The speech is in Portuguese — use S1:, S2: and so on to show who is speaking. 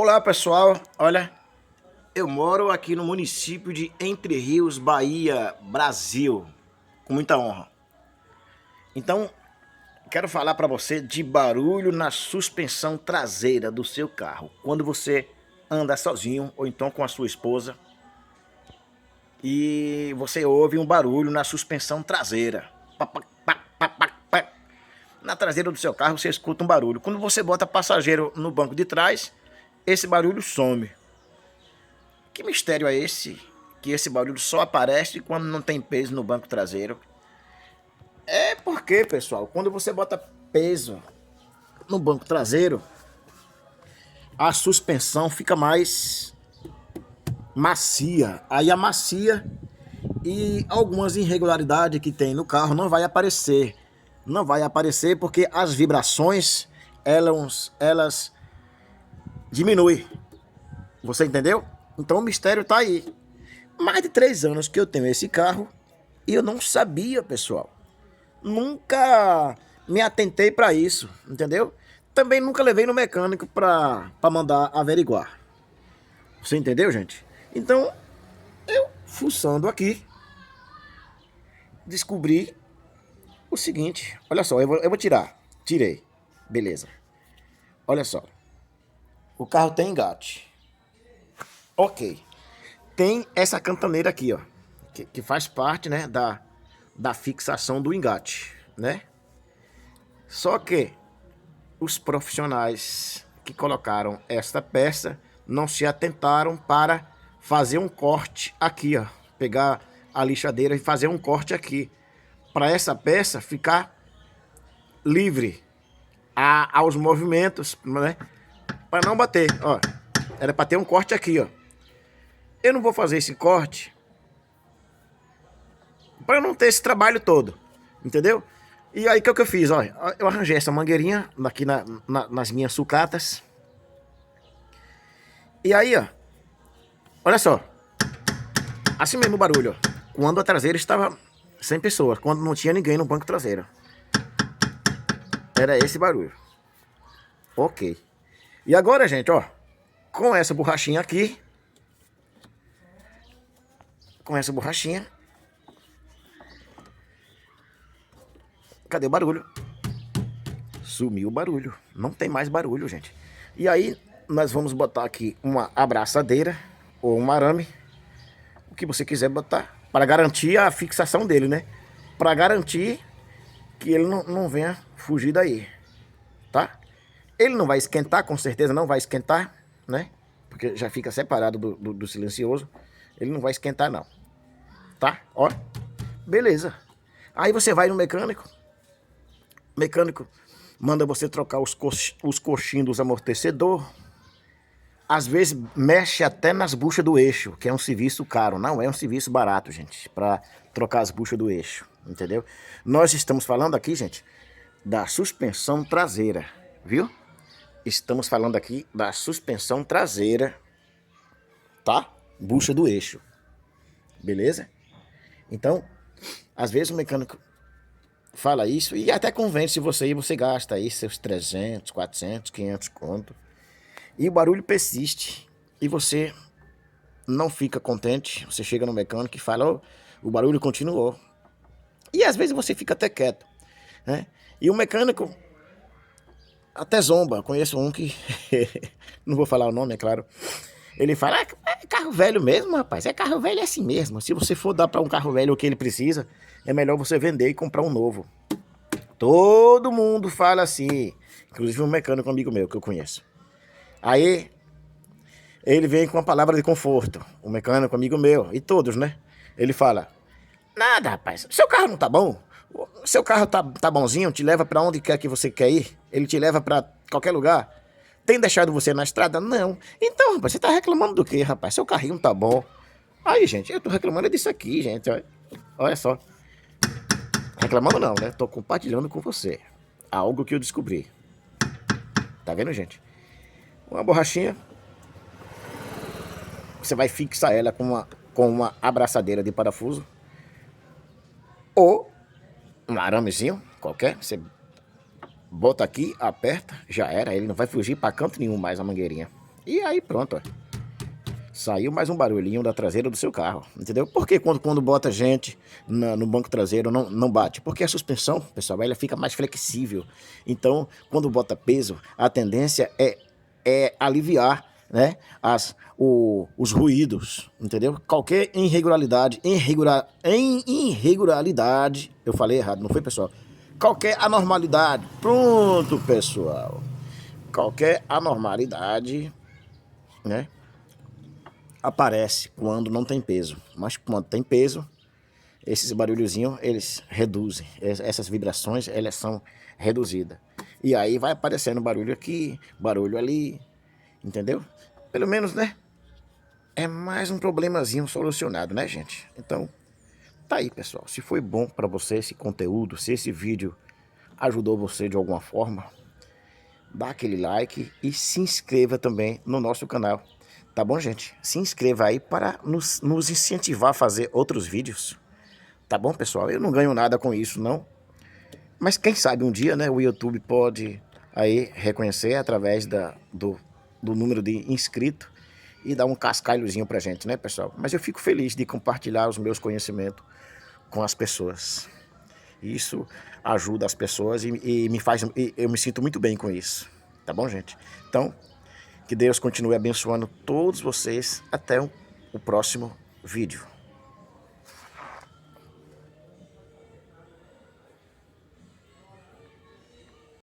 S1: Olá pessoal, olha, eu moro aqui no município de Entre Rios, Bahia, Brasil, com muita honra. Então, quero falar para você de barulho na suspensão traseira do seu carro. Quando você anda sozinho ou então com a sua esposa e você ouve um barulho na suspensão traseira. Pá, pá, pá, pá, pá, pá. Na traseira do seu carro você escuta um barulho. Quando você bota passageiro no banco de trás, esse barulho some. Que mistério é esse? Que esse barulho só aparece quando não tem peso no banco traseiro. É porque, pessoal, quando você bota peso no banco traseiro, a suspensão fica mais macia. Aí a macia e algumas irregularidades que tem no carro não vai aparecer. Não vai aparecer porque as vibrações, elas diminuem. Você entendeu? Então o mistério tá aí. Mais de 3 anos que eu tenho esse carro e eu não sabia, pessoal. Nunca me atentei para isso, entendeu? Também nunca levei no mecânico para mandar averiguar. Você entendeu, gente? Então, eu fuçando aqui, descobri o seguinte. Olha só, eu vou tirar. Tirei. Beleza. Olha só. O carro tem engate. Ok. Tem essa cantoneira aqui, ó. Que faz parte, né, da fixação do engate, né? Só que os profissionais que colocaram esta peça não se atentaram para fazer um corte aqui, ó. Pegar a lixadeira e fazer um corte aqui. Para essa peça ficar livre aos movimentos, né? Para não bater, ó. Era para ter um corte aqui, ó. Eu não vou fazer esse corte para não ter esse trabalho todo, entendeu? E aí, o que eu fiz? Olha, eu arranjei essa mangueirinha aqui nas minhas sucatas. E aí, ó, olha só. Assim mesmo o barulho, ó. Quando a traseira estava sem pessoas, quando não tinha ninguém no banco traseiro. Era esse barulho. Ok. E agora, gente, ó, com essa borrachinha aqui, cadê o barulho? Sumiu o barulho. Não tem mais barulho, gente. E aí, nós vamos botar aqui uma abraçadeira ou um arame, o que você quiser botar, para garantir a fixação dele, né? Para garantir que ele não venha fugir daí, tá? Ele não vai esquentar, com certeza não vai esquentar, né? Porque já fica separado do silencioso. Ele não vai esquentar, não. Tá? Ó. Beleza. Aí você vai no mecânico. O mecânico manda você trocar os coxinhos dos amortecedor. Às vezes mexe até nas buchas do eixo, que é um serviço caro. Não é um serviço barato, gente, para trocar as buchas do eixo, entendeu? Nós estamos falando aqui, gente, da suspensão traseira, viu? Estamos falando aqui da suspensão traseira, tá? Bucha do eixo, beleza? Então, às vezes o mecânico fala isso e até convence você e você gasta aí seus 300, 400, 500 conto. E o barulho persiste e você não fica contente. Você chega no mecânico e fala, oh, o barulho continuou. E às vezes você fica até quieto, né? E o mecânico até zomba. Conheço um que, não vou falar o nome, é claro. Ele fala, é carro velho mesmo, rapaz. É carro velho, é assim mesmo. Se você for dar para um carro velho o que ele precisa, é melhor você vender e comprar um novo. Todo mundo fala assim. Inclusive um mecânico amigo meu que eu conheço. Aí, ele vem com a palavra de conforto. Um mecânico amigo meu, e todos, né? Ele fala, nada, rapaz. Seu carro não tá bom? Seu carro tá bonzinho, te leva para onde quer que você quer ir. Ele te leva para qualquer lugar. Tem deixado você na estrada? Não. Então, rapaz, você tá reclamando do quê, rapaz? Seu carrinho tá bom. Aí, gente, eu tô reclamando disso aqui, gente. Olha só. Reclamando não, né? Tô compartilhando com você algo que eu descobri. Tá vendo, gente? Uma borrachinha. Você vai fixar ela com uma abraçadeira de parafuso. Ou um aramezinho qualquer. Você bota aqui, aperta, já era. Ele não vai fugir para canto nenhum mais a mangueirinha. E aí pronto, ó. Saiu mais um barulhinho da traseira do seu carro, entendeu? Porque quando bota gente no banco traseiro não bate? Porque a suspensão, pessoal, ela fica mais flexível. Então, quando bota peso, a tendência é aliviar, né, os ruídos, entendeu? Qualquer irregularidade, eu falei errado, não foi, pessoal? Qualquer anormalidade, pronto, pessoal. Qualquer anormalidade, né, aparece quando não tem peso, mas quando tem peso, esses barulhozinhos, eles reduzem, essas vibrações, elas são reduzidas. E aí vai aparecendo barulho aqui, barulho ali, entendeu? Pelo menos, né? É mais um problemazinho solucionado, né, gente? Então, tá aí, pessoal. Se foi bom para você esse conteúdo, se esse vídeo ajudou você de alguma forma, dá aquele like e se inscreva também no nosso canal. Tá bom, gente? Se inscreva aí para nos incentivar a fazer outros vídeos. Tá bom, pessoal? Eu não ganho nada com isso, não. Mas quem sabe um dia, né, o YouTube pode aí reconhecer através do número de inscritos e dar um cascalhozinho pra gente, né, pessoal? Mas eu fico feliz de compartilhar os meus conhecimentos com as pessoas. Isso ajuda as pessoas e me faz, eu me sinto muito bem com isso. Tá bom, gente? Então, que Deus continue abençoando todos vocês. Até o próximo vídeo.